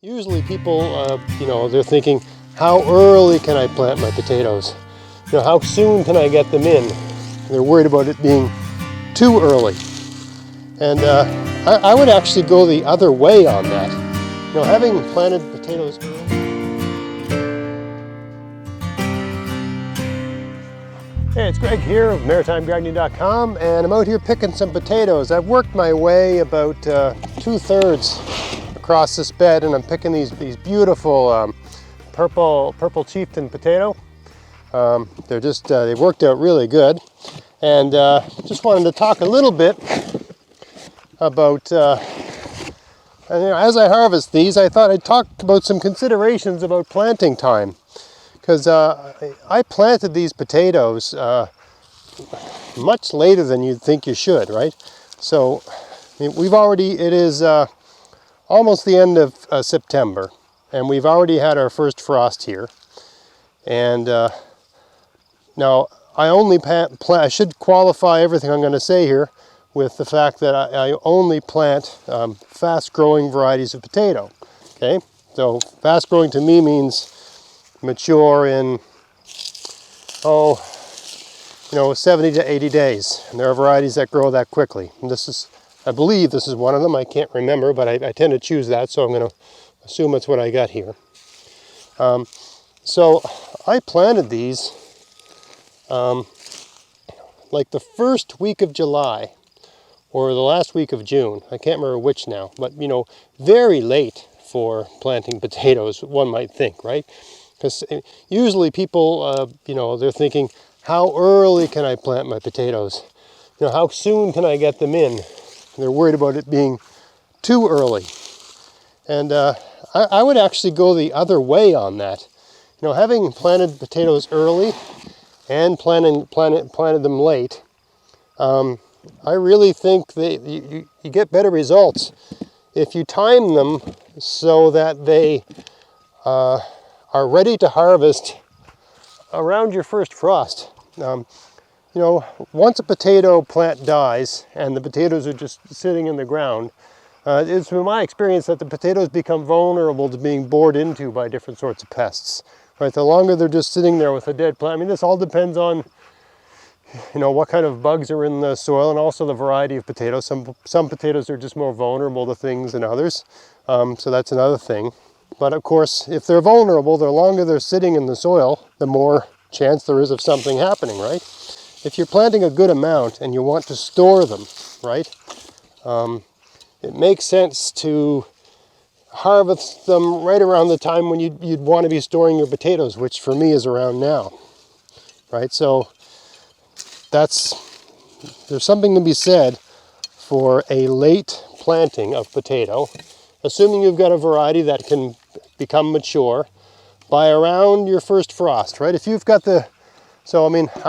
Usually people, they're thinking, how early can I plant my potatoes? How soon can I get them in? They're worried about it being too early. And I would actually go the other way on that. Having planted potatoes early. Hey, it's Greg here of MaritimeGardening.com, and I'm out here picking some potatoes. I've worked my way about 2/3 across this bed, and I'm picking these beautiful purple chieftain potato. They worked out really good, and just wanted to talk a little bit about. As I harvest these, I thought I'd talk about some considerations about planting time. Because I planted these potatoes much later than you'd think you should, right? So it is almost the end of September, and we've already had our first frost here. And now I should qualify everything I'm going to say here with the fact that I only plant fast-growing varieties of potato. Okay, so fast-growing to me means mature in 70 to 80 days, and there are varieties that grow that quickly, and I believe this is one of them. I can't remember, but I tend to choose that, so I'm going to assume it's what I got here. So I planted these like the first week of July or the last week of June. I can't remember which now, but very late for planting potatoes, one might think, right? Because usually people, they're thinking, how early can I plant my potatoes? How soon can I get them in? They're worried about it being too early. And I would actually go the other way on that. Having planted potatoes early and planted them late, I really think that you get better results if you time them so that they are ready to harvest around your first frost. Once a potato plant dies and the potatoes are just sitting in the ground, it's been my experience that the potatoes become vulnerable to being bored into by different sorts of pests. Right? The longer they're just sitting there with a dead plant, this all depends on what kind of bugs are in the soil and also the variety of potatoes. Some potatoes are just more vulnerable to things than others, so that's another thing. But of course, if they're vulnerable, the longer they're sitting in the soil, the more chance there is of something happening, right? If you're planting a good amount and you want to store them, right, it makes sense to harvest them right around the time when you'd want to be storing your potatoes, which for me is around now, right? So there's something to be said for a late planting of potato, assuming you've got a variety that can become mature by around your first frost, right? If you've got I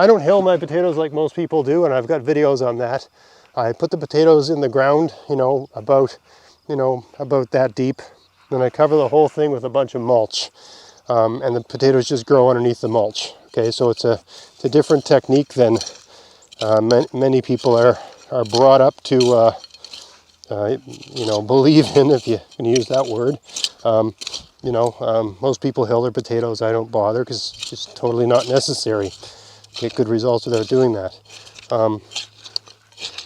don't hill my potatoes like most people do, and I've got videos on that. I put the potatoes in the ground, about that deep, then I cover the whole thing with a bunch of mulch, and the potatoes just grow underneath the mulch. Okay, so it's a different technique than many people are brought up to believe in, if you can use that word. Most people hill their potatoes. I don't bother because it's just totally not necessary. Get good results without doing that.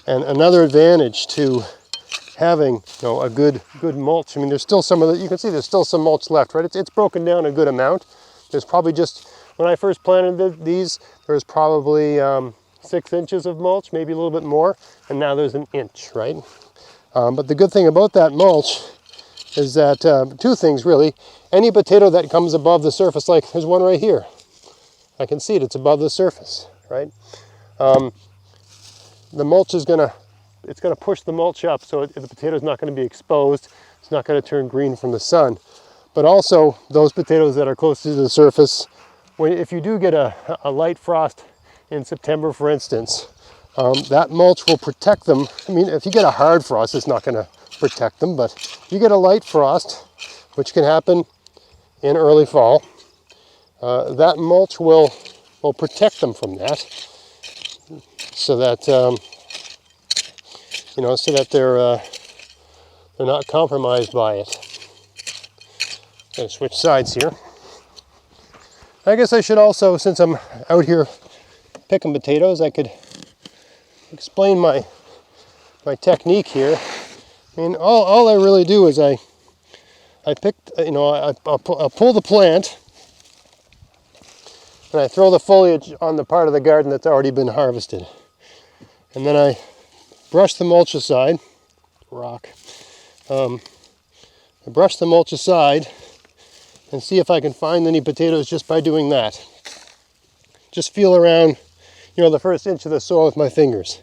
And another advantage to having a good mulch. there's still you can see there's still some mulch left, right? It's broken down a good amount. There's probably when I first planted these, there was probably 6 inches of mulch, maybe a little bit more, and now there's an inch, right? But the good thing about that mulch is that two things really. Any potato that comes above the surface, like there's one right here. I can see it's above the surface, right? The mulch is gonna push the mulch up, so the potato's not going to be exposed. It's not going to turn green from the sun. But also those potatoes that are close to the surface, if you do get a light frost in September, for instance, that mulch will protect them. If you get a hard frost, it's not going to protect them, but if you get a light frost, which can happen in early fall, that mulch will protect them from that, so that they're not compromised by it. Gonna switch sides here. I guess I should also, since I'm out here picking potatoes, I could explain my technique here. I mean, all I really do is I pick, I'll pull the plant and I throw the foliage on the part of the garden that's already been harvested. And then I brush the mulch aside, I brush the mulch aside and see if I can find any potatoes just by doing that. Just feel around, the first inch of the soil with my fingers.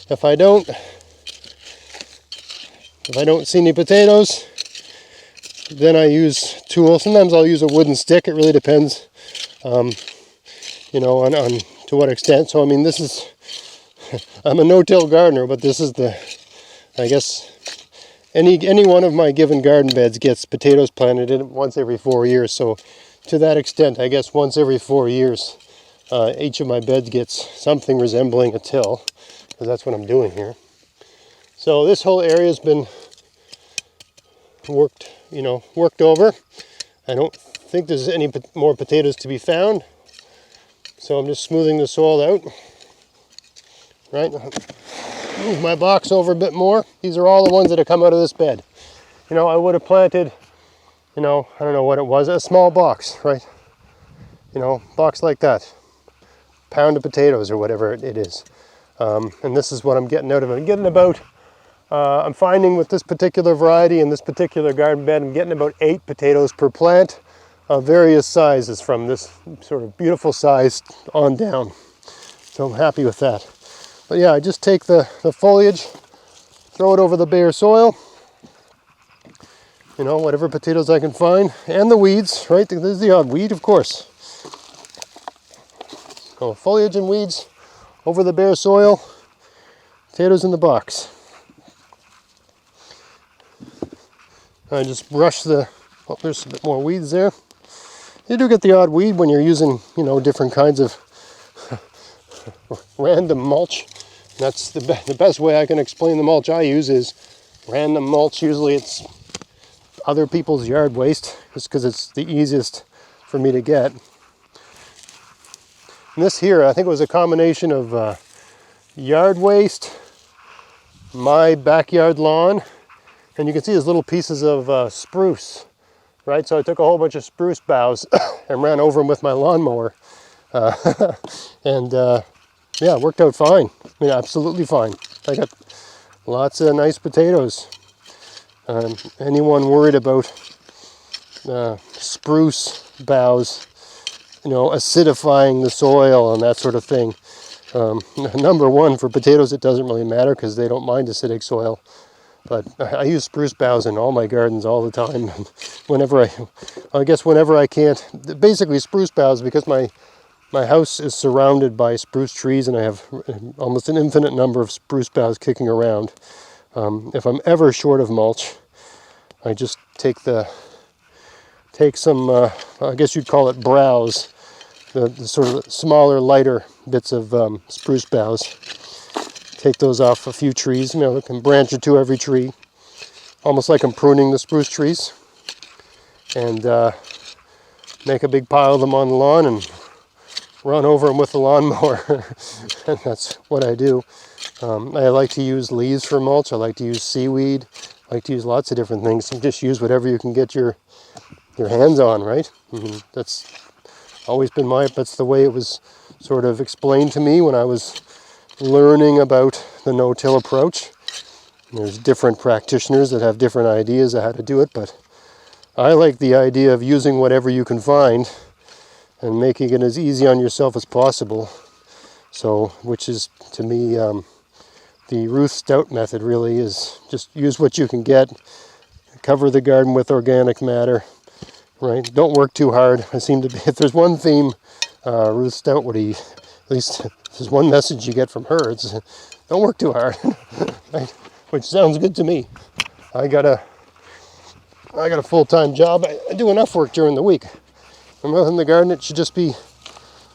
If I don't see any potatoes, then I use tools. Sometimes I'll use a wooden stick. It really depends, on to what extent. So I mean, this is, I'm a no-till gardener, but this is I guess, any one of my given garden beds gets potatoes planted in it once every 4 years. So to that extent, I guess once every 4 years, each of my beds gets something resembling a till, because that's what I'm doing here. So this whole area has been worked over. I don't think there's any more potatoes to be found. So I'm just smoothing the soil out. Right? Move my box over a bit more. These are all the ones that have come out of this bed. I would have planted, I don't know what it was, a small box, right? Box like that. Pound of potatoes or whatever it is. And this is what I'm getting out of it. I'm getting about, I'm finding with this particular variety and this particular garden bed, I'm getting about 8 potatoes per plant of various sizes from this sort of beautiful size on down. So I'm happy with that. But yeah, I just take the foliage, throw it over the bare soil, whatever potatoes I can find, and the weeds, right? There's the odd weed, of course. So foliage and weeds over the bare soil, potatoes in the box. I just brush there's a bit more weeds there. You do get the odd weed when you're using, different kinds of random mulch. That's the best way I can explain the mulch I use is random mulch. Usually it's other people's yard waste, just because it's the easiest for me to get. And this here, I think it was a combination of yard waste, my backyard lawn, and you can see there's little pieces of spruce, right? So I took a whole bunch of spruce boughs and ran over them with my lawnmower. Yeah, it worked out fine. I mean, absolutely fine. I got lots of nice potatoes. Anyone worried about spruce boughs, acidifying the soil and that sort of thing? Number one, for potatoes, it doesn't really matter because they don't mind acidic soil. But I use spruce boughs in all my gardens all the time. Whenever I can't, basically spruce boughs, because my house is surrounded by spruce trees and I have almost an infinite number of spruce boughs kicking around. If I'm ever short of mulch, I just take some, I guess you'd call it browse, the sort of smaller, lighter bits of spruce boughs. Take those off a few trees, I can branch or two every tree, almost like I'm pruning the spruce trees, and make a big pile of them on the lawn and run over them with the lawnmower. And that's what I do. I like to use leaves for mulch. I like to use seaweed. I like to use lots of different things. And just use whatever you can get your hands on, right? That's always been that's the way it was sort of explained to me when I was learning about the no-till approach. There's different practitioners that have different ideas of how to do it, but I like the idea of using whatever you can find and making it as easy on yourself as possible. So, which is, to me, the Ruth Stout method really is just use what you can get, cover the garden with organic matter, right? Don't work too hard. I seem to be, if there's one theme Ruth Stout would at least there's one message you get from her, it's don't work too hard, right? Which sounds good to me. I got a full-time job. I do enough work during the week. I'm out in the garden. It should just be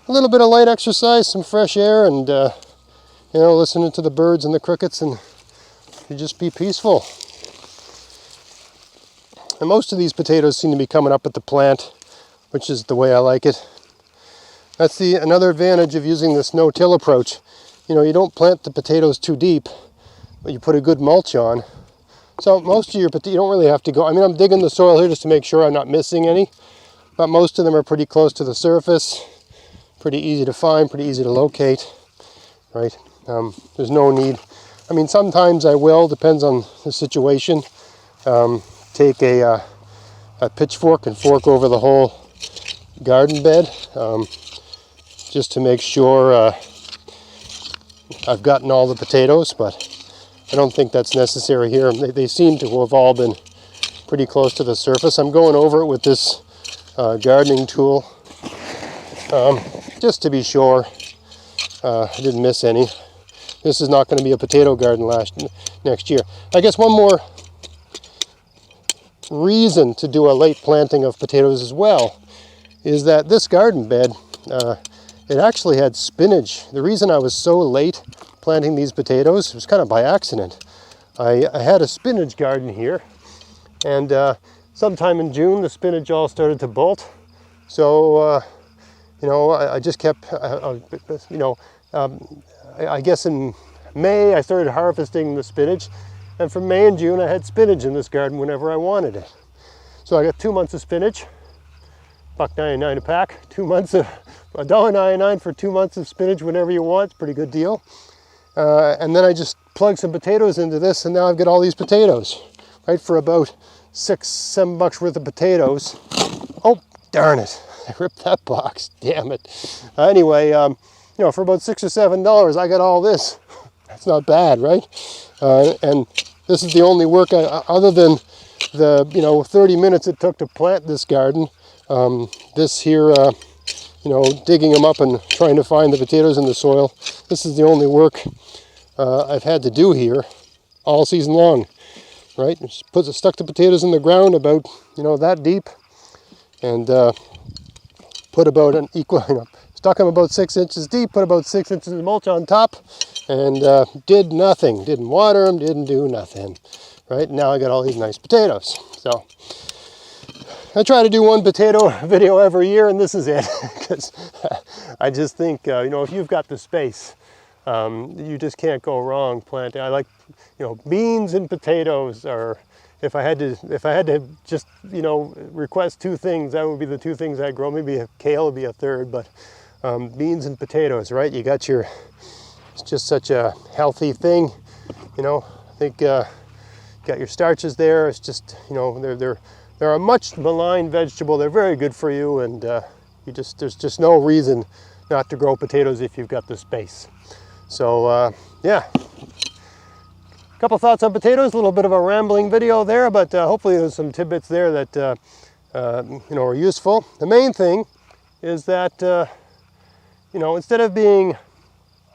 a little bit of light exercise, some fresh air, and listening to the birds and the crickets, and you just be peaceful. And most of these potatoes seem to be coming up at the plant, which is the way I like it. That's another advantage of using this no-till approach. You know, you don't plant the potatoes too deep, but you put a good mulch on. So most of your potatoes, you don't really have to go, I mean, I'm digging the soil here just to make sure I'm not missing any, but most of them are pretty close to the surface, pretty easy to find, pretty easy to locate, right? There's no need. I mean, sometimes I will, depends on the situation, take a pitchfork and fork over the whole garden bed, just to make sure I've gotten all the potatoes, but I don't think that's necessary here. They seem to have all been pretty close to the surface. I'm going over it with this gardening tool, just to be sure I didn't miss any. This is not going to be a potato garden next year. I guess one more reason to do a late planting of potatoes as well is that this garden bed, it actually had spinach. The reason I was so late planting these potatoes was kind of by accident. I had a spinach garden here, and sometime in June the spinach all started to bolt. So you know, I just kept, you know, I guess in May I started harvesting the spinach, and from May and June I had spinach in this garden whenever I wanted it. So I got 2 months of spinach, $1.99 a pack. 2 months of $1.99 for 2 months of spinach whenever you want. It's a pretty good deal. And then I just plugged some potatoes into this, and now I've got all these potatoes, right, for about $6-7 worth of potatoes. Oh, darn it. I ripped that box. Damn it. Anyway, you know, for about $6 or $7, I got all this. That's not bad, right? And this is the only work, other than the, you know, 30 minutes it took to plant this garden. This here, you know, digging them up and trying to find the potatoes in the soil. This is the only work I've had to do here all season long, right? Just stuck the potatoes in the ground about, you know, that deep, and put about an equal, you know, stuck them about 6 inches deep, put about 6 inches of mulch on top, and did nothing. Didn't water them, didn't do nothing, right? Now I got all these nice potatoes. So I try to do one potato video every year, and this is it, because I just think, you know, if you've got the space, you just can't go wrong planting. I like, you know, beans and potatoes are, if I had to just, you know, request two things, that would be the two things I grow. Maybe kale would be a third, but beans and potatoes, right? You got your, it's just such a healthy thing, you know. I think got your starches there. It's just, you know, they're a much maligned vegetable. They're very good for you, and there's just no reason not to grow potatoes if you've got the space. So yeah, a couple thoughts on potatoes. A little bit of a rambling video there, but hopefully there's some tidbits there that you know, are useful. The main thing is that you know, instead of being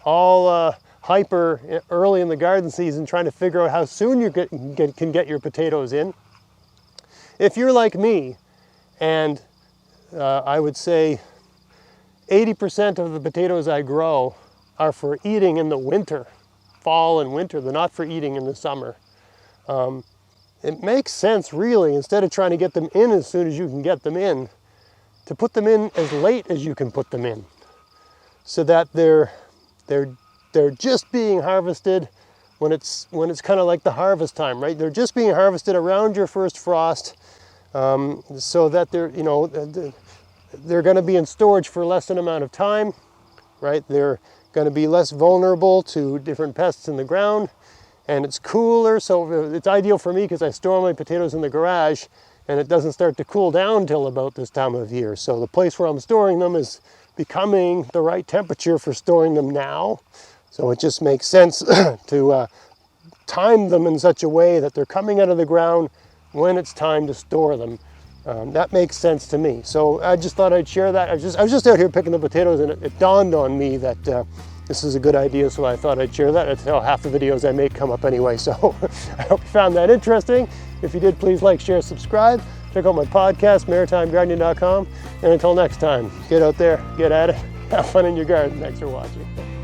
all hyper early in the garden season trying to figure out how soon you can get your potatoes in, if you're like me, and I would say 80% of the potatoes I grow are for eating in the winter, fall and winter. They're not for eating in the summer. It makes sense, really, instead of trying to get them in as soon as you can get them in, to put them in as late as you can put them in, so that they're just being harvested when it's kind of like the harvest time, right? They're just being harvested around your first frost, so that they're, you know, they're going to be in storage for less than amount of time, right? They're going to be less vulnerable to different pests in the ground, and it's cooler, so it's ideal for me because I store my potatoes in the garage, and it doesn't start to cool down till about this time of year. So the place where I'm storing them is becoming the right temperature for storing them now. So it just makes sense to time them in such a way that they're coming out of the ground when it's time to store them. That makes sense to me. So I just thought I'd share that. I was just out here picking the potatoes, and it dawned on me that this is a good idea, so I thought I'd share that. That's how half the videos I make come up anyway. So I hope you found that interesting. If you did, please like, share, subscribe. Check out my podcast, maritimegardening.com. And until next time, get out there, get at it, have fun in your garden. Thanks for watching.